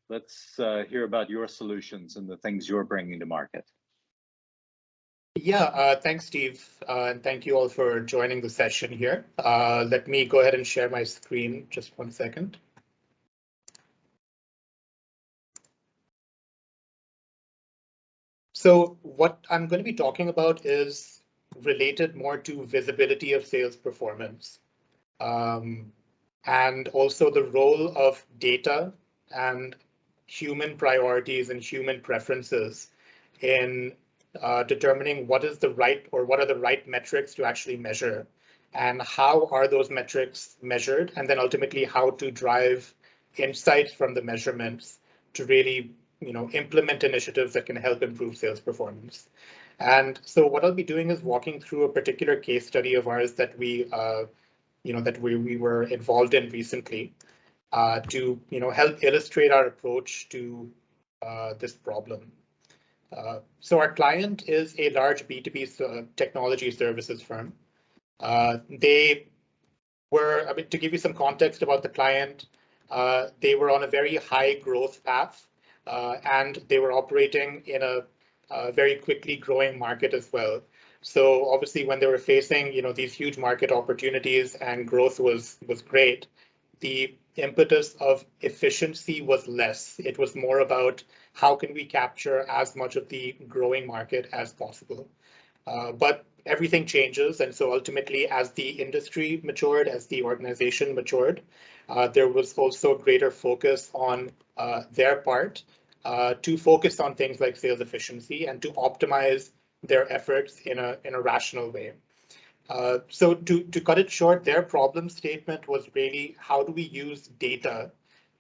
let's hear about your solutions and the things you're bringing to market. Yeah, thanks, Steve, and thank you all for joining the session here. Let me go ahead and share my screen. Just 1 second. So what I'm going to be talking about is related more to visibility of sales performance, and also the role of data and human priorities and human preferences in determining what is the right or what are the right metrics to actually measure, and how are those metrics measured, and then ultimately how to drive insights from the measurements to really implement initiatives that can help improve sales performance. And so what I'll be doing is walking through a particular case study of ours that we were involved in recently to help illustrate our approach to this problem. So our client is a large B2B technology services firm. They were, to give you some context about the client, they were on a very high growth path, and they were operating in a very quickly growing market as well. So obviously, when they were facing these huge market opportunities and growth was great, the impetus of efficiency was less. It was more about how can we capture as much of the growing market as possible. But everything changes, and so ultimately, as the industry matured, as the organization matured, there was also greater focus on their part to focus on things like sales efficiency and to optimize their efforts in a rational way. So to cut it short, their problem statement was really, how do we use data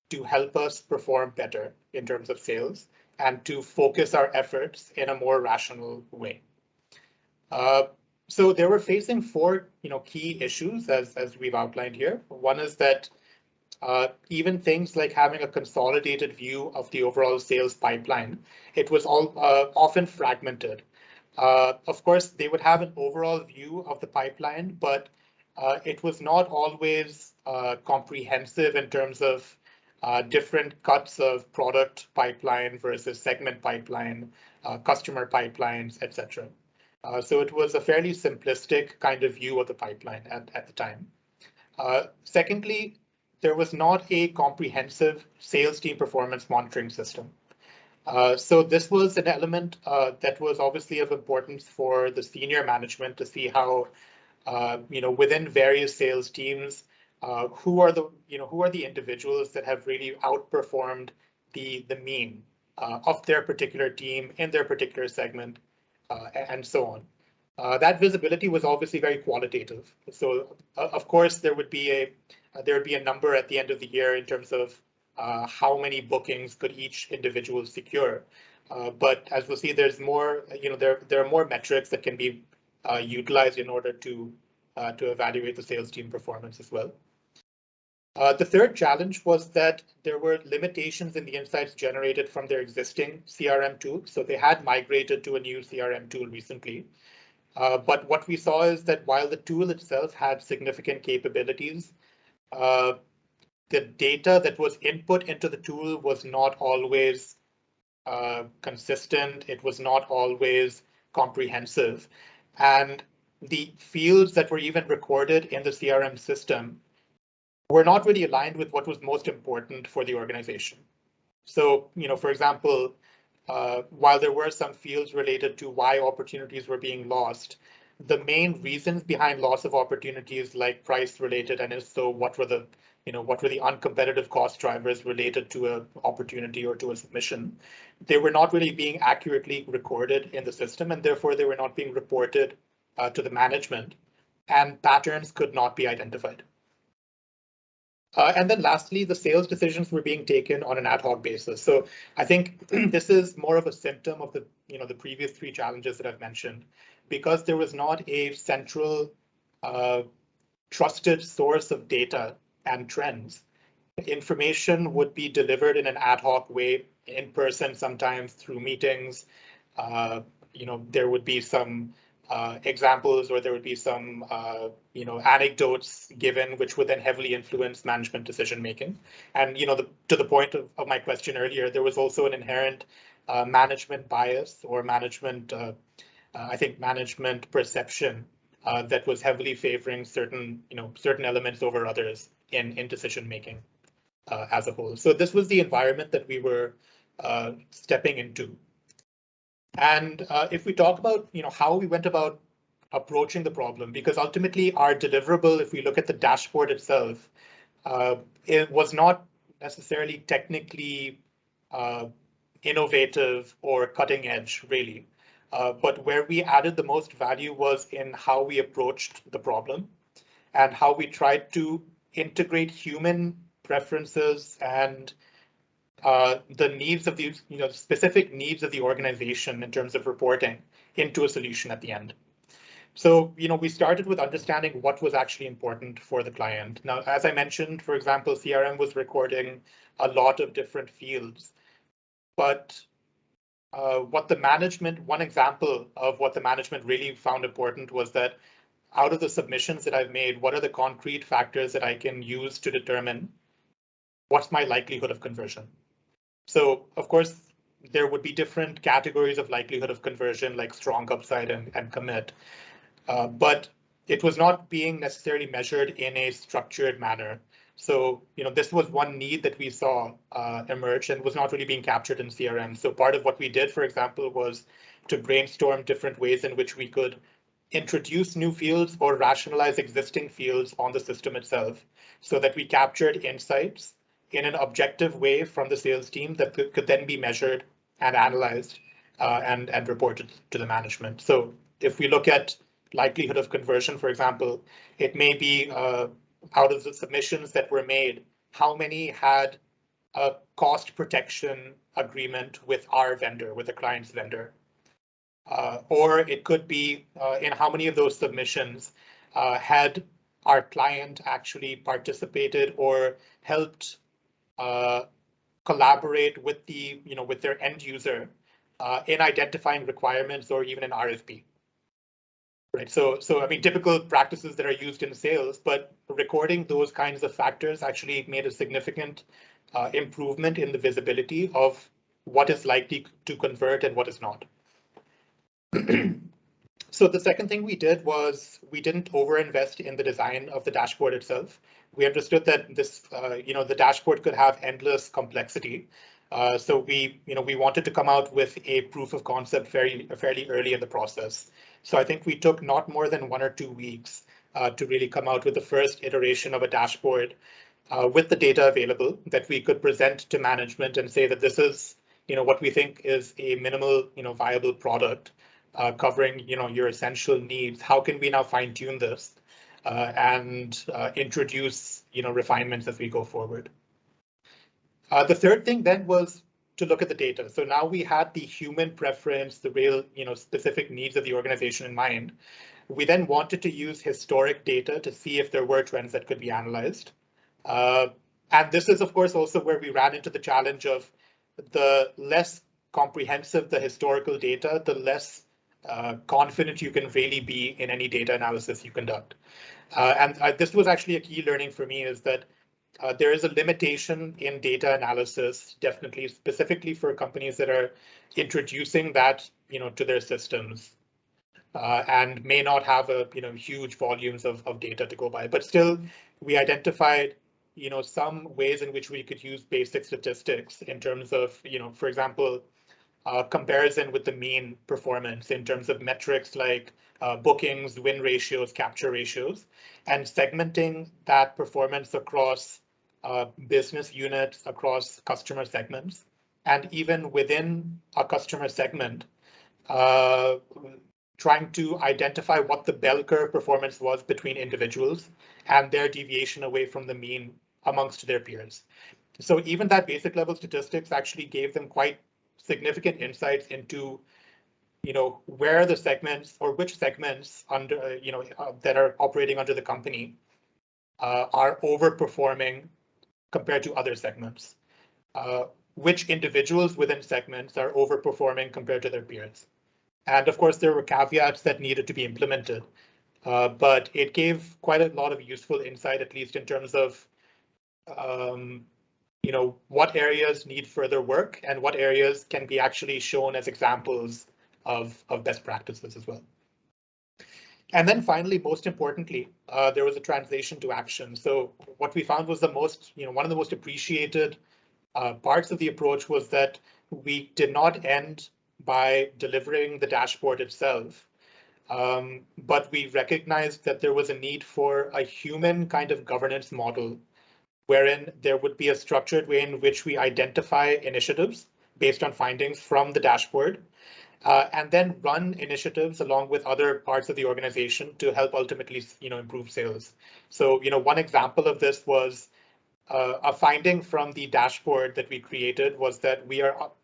to help us perform better in terms of sales and to focus our efforts in a more rational way? So they were facing four key issues as we've outlined here. One is that even things like having a consolidated view of the overall sales pipeline, it was all often fragmented. Of course, they would have an overall view of the pipeline, but it was not always comprehensive in terms of different cuts of product pipeline versus segment pipeline, customer pipelines, etc. So it was a fairly simplistic kind of view of the pipeline at the time. Secondly, there was not a comprehensive sales team performance monitoring system. So this was an element that was obviously of importance for the senior management to see how, within various sales teams, who are the individuals that have really outperformed the mean of their particular team in their particular segment, and so on. That visibility was obviously very qualitative. So of course there would be a number at the end of the year in terms of how many bookings could each individual secure. But as we'll see, there's more, there are more metrics that can be utilized in order to evaluate the sales team performance as well. The third challenge was that there were limitations in the insights generated from their existing CRM tool. So they had migrated to a new CRM tool recently. But what we saw is that while the tool itself had significant capabilities, the data that was input into the tool was not always consistent. It was not always comprehensive. And the fields that were even recorded in the CRM system were not really aligned with what was most important for the organization. So, for example, while there were some fields related to why opportunities were being lost, the main reasons behind loss of opportunities, like price related, and if so, what were the uncompetitive cost drivers related to an opportunity or to a submission, they were not really being accurately recorded in the system, and therefore they were not being reported to the management, and patterns could not be identified. And then lastly, the sales decisions were being taken on an ad hoc basis. So I think this is more of a symptom of the previous three challenges that I've mentioned, because there was not a central trusted source of data and trends. Information would be delivered in an ad hoc way, in person, sometimes through meetings. There would be some examples, or there would be some anecdotes given, which would then heavily influence management decision making. And to the point of my question earlier, there was also an inherent management bias or management, I think, management perception that was heavily favoring certain elements over others in decision making as a whole. So this was the environment that we were stepping into. And if we talk about how we went about approaching the problem, because ultimately our deliverable, if we look at the dashboard itself, it was not necessarily technically innovative or cutting edge, really. But where we added the most value was in how we approached the problem and how we tried to integrate human preferences and the needs of the specific needs of the organization in terms of reporting into a solution at the end. So we started with understanding what was actually important for the client. Now, as I mentioned, for example, CRM was recording a lot of different fields, but one example of what the management really found important was that out of the submissions that I've made, what are the concrete factors that I can use to determine what's my likelihood of conversion? So, of course, there would be different categories of likelihood of conversion, like strong upside and commit. But it was not being necessarily measured in a structured manner. So, this was one need that we saw emerge and was not really being captured in CRM. So part of what we did, for example, was to brainstorm different ways in which we could introduce new fields or rationalize existing fields on the system itself so that we captured insights in an objective way from the sales team that could then be measured and analyzed and reported to the management. So if we look at likelihood of conversion, for example, it may be out of the submissions that were made, how many had a cost protection agreement with our vendor, with the client's vendor? Or it could be in how many of those submissions had our client actually participated or helped collaborate with with their end user in identifying requirements or even an RFP. Right. So I mean, typical practices that are used in sales, but recording those kinds of factors actually made a significant improvement in the visibility of what is likely to convert and what is not. So the second thing we did was we didn't overinvest in the design of the dashboard itself. We understood that this, the dashboard could have endless complexity. So we wanted to come out with a proof of concept fairly early in the process. So I think we took not more than 1 or 2 weeks to really come out with the first iteration of a dashboard with the data available that we could present to management and say that this is, what we think is a minimal, viable product covering, your essential needs. How can we now fine tune this and introduce, refinements as we go forward? The third thing then was to look at the data. So now we had the human preference, the real, specific needs of the organization in mind. We then wanted to use historic data to see if there were trends that could be analyzed. And this is, of course, also where we ran into the challenge of the less comprehensive the historical data, the less confident you can really be in any data analysis you conduct. And this was actually a key learning for me, is that there is a limitation in data analysis, definitely, specifically for companies that are introducing that, to their systems and may not have a, huge volumes of data to go by. But still, we identified, some ways in which we could use basic statistics in terms of, for example, comparison with the mean performance in terms of metrics like bookings, win ratios, capture ratios, and segmenting that performance across business units, across customer segments, and even within a customer segment, trying to identify what the bell curve performance was between individuals and their deviation away from the mean amongst their peers. So even that basic level statistics actually gave them quite significant insights into, where the segments or which segments under, that are operating under the company are overperforming compared to other segments, which individuals within segments are overperforming compared to their peers. And of course, there were caveats that needed to be implemented. But it gave quite a lot of useful insight, at least in terms of what areas need further work and what areas can be actually shown as examples of best practices as well. And then finally, most importantly, there was a translation to action. So what we found was one of the most appreciated parts of the approach was that we did not end by delivering the dashboard itself, but we recognized that there was a need for a human kind of governance model wherein there would be a structured way in which we identify initiatives based on findings from the dashboard, and then run initiatives along with other parts of the organization to help ultimately, improve sales. So, one example of this was a finding from the dashboard that we created was that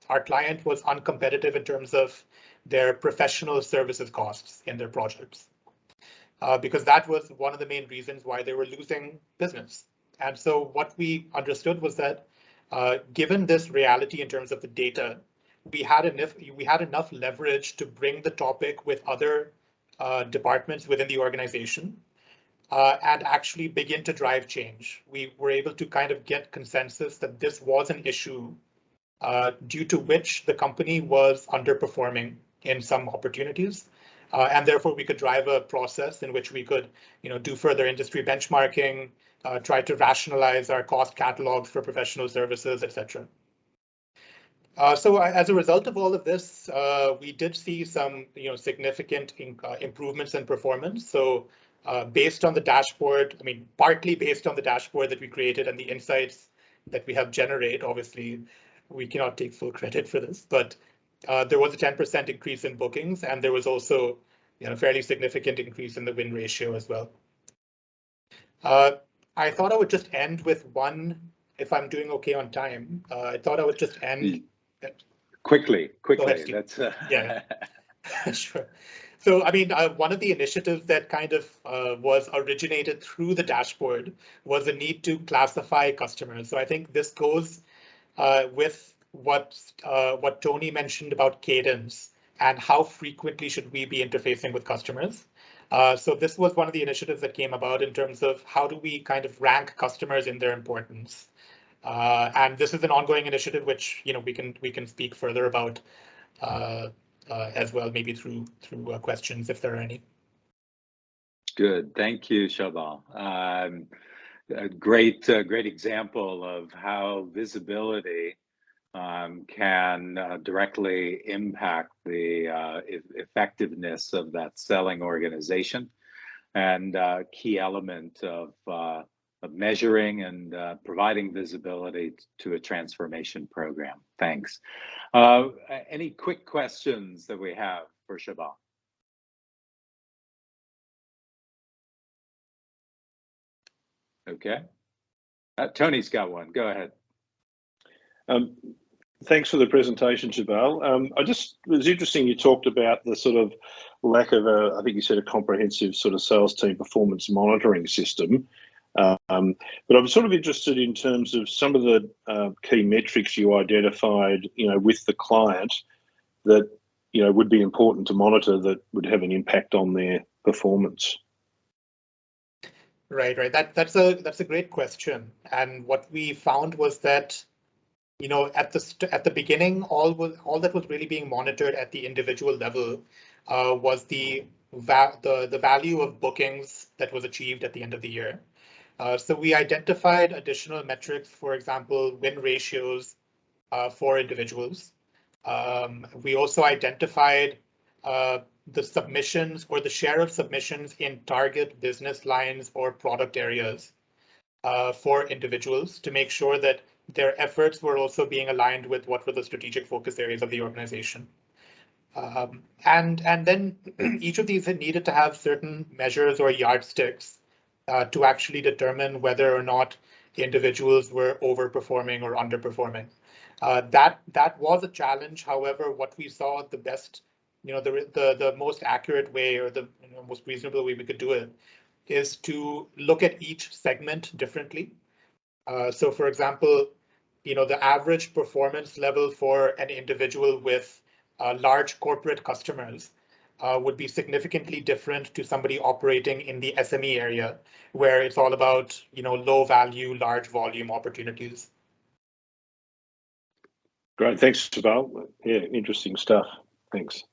our client was uncompetitive in terms of their professional services costs in their projects, because that was one of the main reasons why they were losing business. And so what we understood was that given this reality in terms of the data, we had enough leverage to bring the topic with other departments within the organization and actually begin to drive change. We were able to kind of get consensus that this was an issue due to which the company was underperforming in some opportunities. And therefore, we could drive a process in which we could, do further industry benchmarking, try to rationalize our cost catalogs for professional services, etc. So as a result of all of this, we did see some, significant improvements in performance. So based on the dashboard, partly based on the dashboard that we created and the insights that we have generated, obviously, we cannot take full credit for this, but there was a 10% increase in bookings, and there was also a fairly significant increase in the win ratio as well. I thought I would just end with one, if I'm doing okay on time, I thought I would just end. Quickly. Ahead, That's yeah, sure. So, one of the initiatives that kind of was originated through the dashboard was the need to classify customers. So I think this goes with what Tony mentioned about cadence and how frequently should we be interfacing with customers. So this was one of the initiatives that came about in terms of how do we kind of rank customers in their importance. And this is an ongoing initiative which we can speak further about as well, maybe through questions if there are any. Good, thank you, Shabal. A great example of how visibility can directly impact the effectiveness of that selling organization, and a key element of measuring and providing visibility to a transformation program. Thanks. Any quick questions that we have for Shabal? Okay. Tony's got one. Go ahead. Thanks for the presentation, Shabal. It was interesting you talked about the sort of lack of I think you said a comprehensive sort of sales team performance monitoring system. But I'm sort of interested in terms of some of the key metrics you identified, with the client that, would be important to monitor that would have an impact on their performance. Right. That's a great question. And what we found was that, at the beginning, all that was really being monitored at the individual level was the value of bookings that was achieved at the end of the year. So we identified additional metrics, for example, win ratios for individuals. We also identified the submissions or the share of submissions in target business lines or product areas for individuals to make sure that their efforts were also being aligned with what were the strategic focus areas of the organization. And then each of these had needed to have certain measures or yardsticks to actually determine whether or not individuals were overperforming or underperforming. That was a challenge. However, what we saw the best, the most accurate way or the most reasonable way we could do it is to look at each segment differently. So, for example, the average performance level for an individual with large corporate customers would be significantly different to somebody operating in the SME area, where it's all about, low value, large volume opportunities. Great, thanks, Shabal. Yeah, interesting stuff. Thanks.